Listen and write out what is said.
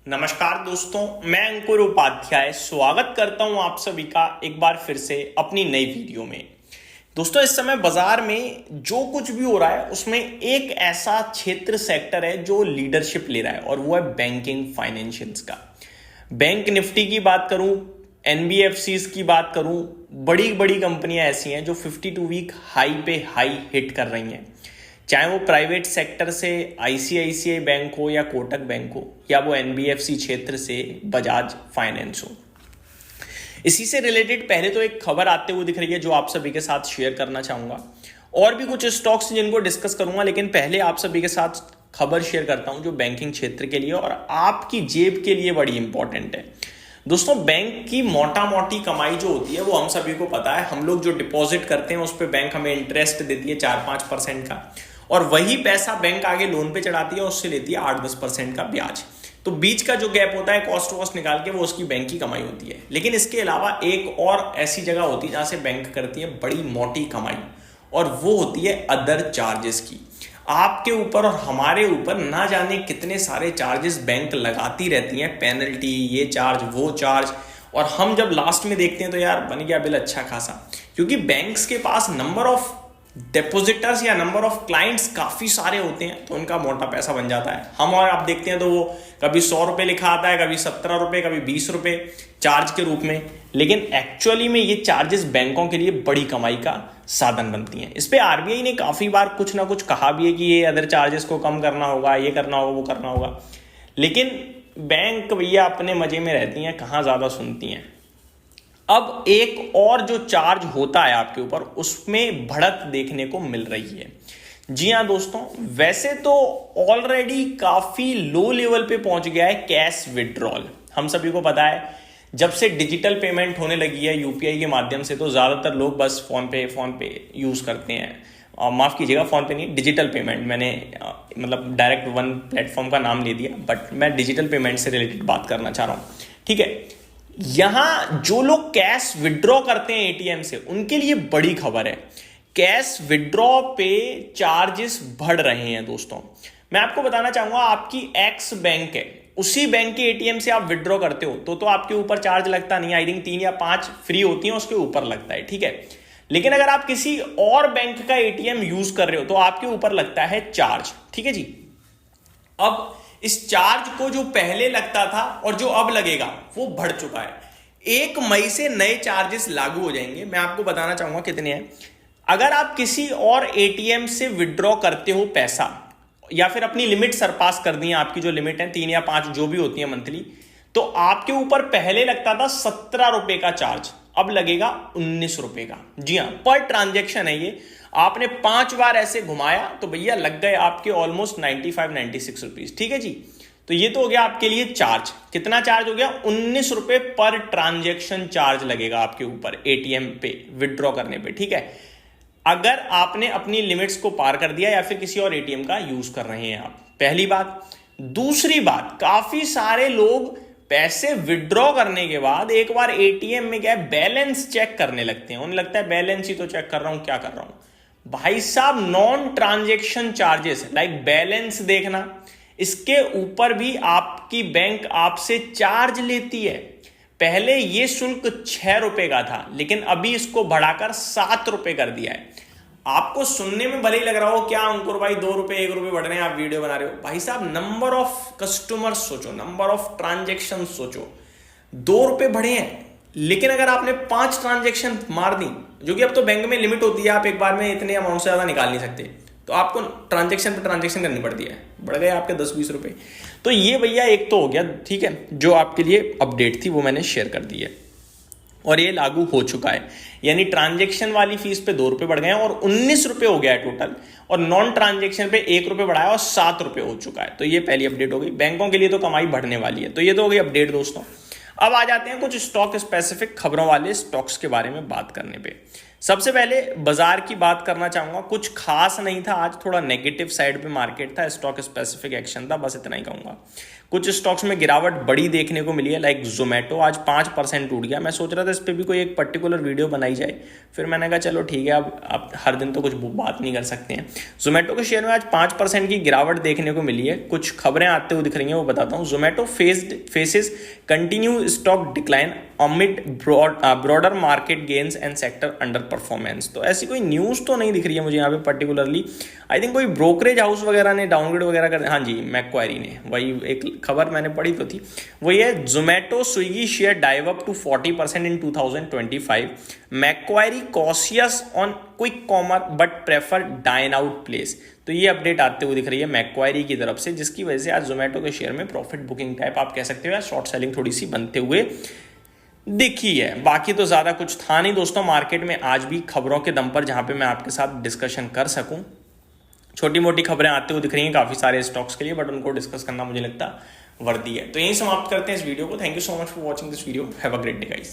नमस्कार दोस्तों, मैं अंकुर उपाध्याय स्वागत करता हूं आप सभी का एक बार फिर से अपनी नई वीडियो में। दोस्तों, इस समय बाजार में जो कुछ भी हो रहा है उसमें एक ऐसा क्षेत्र सेक्टर है जो लीडरशिप ले रहा है और वो है बैंकिंग फाइनेंशियल्स का। बैंक निफ्टी की बात करूं, एनबीएफसीज की बात करूं, बड़ी बड़ी कंपनियां ऐसी हैं जो 52 वीक हाई पे हाई हिट कर रही हैं। चाहे वो प्राइवेट सेक्टर से आईसीआईसीआई बैंक हो या कोटक बैंक हो या वो एनबीएफसी क्षेत्र से बजाज फाइनेंस हो। इसी से रिलेटेड पहले तो एक खबर आते हुए दिख रही है जो आप सभी के साथ शेयर करना चाहूंगा। और भी कुछ स्टॉक्स जिनको डिस्कस करूंगा, लेकिन पहले आप सभी के साथ खबर शेयर करता हूं जो बैंकिंग क्षेत्र के लिए और आपकी जेब के लिए बड़ी इंपॉर्टेंट है। दोस्तों, बैंक की मोटा मोटी कमाई जो होती है वो हम सभी को पता है। हम लोग जो डिपॉजिट करते हैं उस पर बैंक हमें इंटरेस्ट देती है 4-5% का, और वही पैसा बैंक आगे लोन पे चढ़ाती है, उससे लेती है 8-10% का ब्याज। तो बीच का जो गैप होता है कॉस्ट वॉस्ट निकाल के वो उसकी बैंक की कमाई होती है। लेकिन इसके अलावा एक और ऐसी जगह होती है जहां से बैंक करती है बड़ी मोटी कमाई, और वो होती है अदर चार्जेस की। आपके ऊपर और हमारे ऊपर ना जाने कितने सारे चार्जेस बैंक लगाती रहती हैं, पेनल्टी, ये चार्ज वो चार्ज, और हम जब लास्ट में देखते हैं तो यार बन गया बिल अच्छा खासा। क्योंकि बैंक्स के पास नंबर ऑफ डिपोजिटर्स या नंबर ऑफ क्लाइंट्स काफी सारे होते हैं, तो उनका मोटा पैसा बन जाता है। हम और आप देखते हैं तो वो कभी 100 रुपए लिखा आता है, कभी 17 रुपए, कभी 20 रुपए चार्ज के रूप में। लेकिन एक्चुअली में ये चार्जेस बैंकों के लिए बड़ी कमाई का साधन बनती हैं। इस पे आरबीआई ने काफी बार कुछ ना कुछ कहा भी है कि ये अदर चार्जेस को कम करना होगा, ये करना होगा, वो करना होगा। लेकिन बैंक भैया अपने मजे में रहती हैं, कहाँ ज्यादा सुनती हैं। अब एक और जो चार्ज होता है आपके ऊपर, उसमें बढ़त देखने को मिल रही है। जी हाँ दोस्तों, वैसे तो ऑलरेडी काफी लो लेवल पे पहुंच गया है कैश विड्रॉल। हम सभी को पता है जब से डिजिटल पेमेंट होने लगी है यूपीआई के माध्यम से, तो ज्यादातर लोग बस फोन पे यूज करते हैं। माफ कीजिएगा, फोन पे नहीं, डिजिटल पेमेंट। मैंने मतलब डायरेक्ट वन प्लेटफॉर्म का नाम ले दिया, बट मैं डिजिटल पेमेंट से रिलेटेड बात करना चाह रहा हूं। ठीक है, यहां जो लोग कैश विड्रॉ करते हैं एटीएम से, उनके लिए बड़ी खबर है। कैश विड्रॉ पे चार्जेस बढ़ रहे हैं दोस्तों। मैं आपको बताना चाहूंगा, आपकी एक्स बैंक है, उसी बैंक के एटीएम से आप विड्रॉ करते हो तो आपके ऊपर चार्ज लगता नहीं। आई थिंक 3 या 5 फ्री होती हैं, उसके ऊपर लगता है। ठीक है, लेकिन अगर आप किसी और बैंक का एटीएम यूज कर रहे हो तो आपके ऊपर लगता है चार्ज। ठीक है जी। अब इस चार्ज को जो पहले लगता था और जो अब लगेगा वो बढ़ चुका है। 1 मई से नए चार्जेस लागू हो जाएंगे। मैं आपको बताना चाहूंगा कितने हैं। अगर आप किसी और एटीएम से विड्रॉ करते हो पैसा, या फिर अपनी लिमिट सरपास कर दी है, आपकी जो लिमिट है 3 या 5 जो भी होती है मंथली, तो आपके ऊपर पहले लगता था 17 रुपए का चार्ज, अब लगेगा 19 रुपए का। जी हाँ, पर ट्रांजेक्शन है ये। आपने 5 बार ऐसे घुमाया तो भैया लग गए आपके ऑलमोस्ट 95-96 रुपीज। ठीक है जी। तो ये तो हो गया आपके लिए चार्ज। कितना चार्ज हो गया? 19 रुपए पर ट्रांजेक्शन चार्ज लगेगा आपके ऊपर एटीएम पे विड्रॉ करने पे। ठीक है, अगर आपने अपनी लिमिट्स को पार कर दिया या फिर किसी और एटीएम का यूज कर रहे हैं आप। पहली बात। दूसरी बात, काफी सारे लोग पैसे विड्रॉ करने के बाद एक बार एटीएम में क्या बैलेंस चेक करने लगते हैं। उन्हें लगता है बैलेंस ही तो चेक कर रहा हूं, क्या कर रहा हूं। भाई साहब, non transaction charges like balance देखना, इसके ऊपर भी आपकी बैंक आपसे चार्ज लेती है। पहले ये शुल्क 6 रुपए का था, लेकिन अभी इसको बढ़ाकर 7 रुपए कर दिया है। आपको सुनने में भले ही लग रहा हो क्या अंकुर भाई 2 रुपए 1 रुपए बढ़ रहे हैं, आप वीडियो बना रहे हो। भाई साहब, नंबर ऑफ कस्टमर सोचो, नंबर ऑफ ट्रांजेक्शन सोचो। 2 रुपए बढ़े हैं, लेकिन अगर आपने 5 ट्रांजेक्शन मार दी, जो कि अब तो बैंक में लिमिट होती है, आप एक बार में इतने अमाउंट से ज्यादा निकाल नहीं सकते, तो आपको ट्रांजेक्शन पे ट्रांजेक्शन करनी पड़ती है, बढ़ गए आपके 10-20 रुपए। तो ये भैया एक तो हो गया। ठीक है, जो आपके लिए अपडेट थी वो मैंने शेयर कर दी है और ये लागू हो चुका है। यानी ट्रांजेक्शन वाली फीस पे 2 रुपए बढ़ गए हैं और 19 रुपए हो गया है टोटल, और नॉन ट्रांजेक्शन पे 1 रुपए बढ़ाया और 7 रुपए हो चुका है। तो ये पहली अपडेट हो गई। बैंकों के लिए तो कमाई बढ़ने वाली है। तो ये तो हो गई अपडेट दोस्तों। अब आ जाते हैं कुछ स्टॉक स्पेसिफिक खबरों वाले स्टॉक्स के बारे में बात करने पे। सबसे पहले बाजार की बात करना चाहूंगा, कुछ खास नहीं था आज, थोड़ा नेगेटिव साइड पे मार्केट था, स्टॉक स्पेसिफिक एक्शन था, बस इतना ही कहूंगा। कुछ स्टॉक्स में गिरावट बड़ी देखने को मिली है, लाइक जोमेटो आज 5% टूट गया। मैं सोच रहा था इस पर भी कोई एक पर्टिकुलर वीडियो बनाई जाए, फिर मैंने कहा चलो ठीक है, अब हर दिन तो कुछ बात नहीं कर सकते हैं। जोमेटो के शेयर में आज 5% की गिरावट देखने को मिली है। कुछ खबरें आते हुए दिख रही हैं, वो बताता हूँ। Zomato faces continue stock decline amid broader market gains and sector under performance. तो ऐसी कोई न्यूज़ तो नहीं दिख रही है मुझे यहाँ पे पर्टिकुलरली। आई थिंक कोई ब्रोकरेज हाउस वगैरह ने डाउनग्रेड वगैरह कर, हाँ जी, मैक्वायरी ने, वही एक खबर मैंने पढ़ी तो थी, वही है Zomato Swiggy share dive up to 40% in 2025, Macquarie cautious on quick commerce but prefer dine out place. तो ये अपडेट आते हुए दिख रही है मैक्वायरी की तरफ से, जिसकी वजह से आज जोमेटो के शेयर में प्रॉफिट बुकिंग टाइप आप कह सकते हो या शॉर्ट सेलिंग थोड़ी सी बनते हुए दिखी है। बाकी तो ज्यादा कुछ था नहीं दोस्तों मार्केट में आज भी, खबरों के दम पर जहां पे मैं आपके साथ डिस्कशन कर सकूं। छोटी मोटी खबरें आते हुए दिख रही हैं काफी सारे स्टॉक्स के लिए, बट उनको डिस्कस करना मुझे लगता वर्दी है। तो यही समाप्त करते हैं इस वीडियो को। Thank you so much for watching this video. Have a great day guys.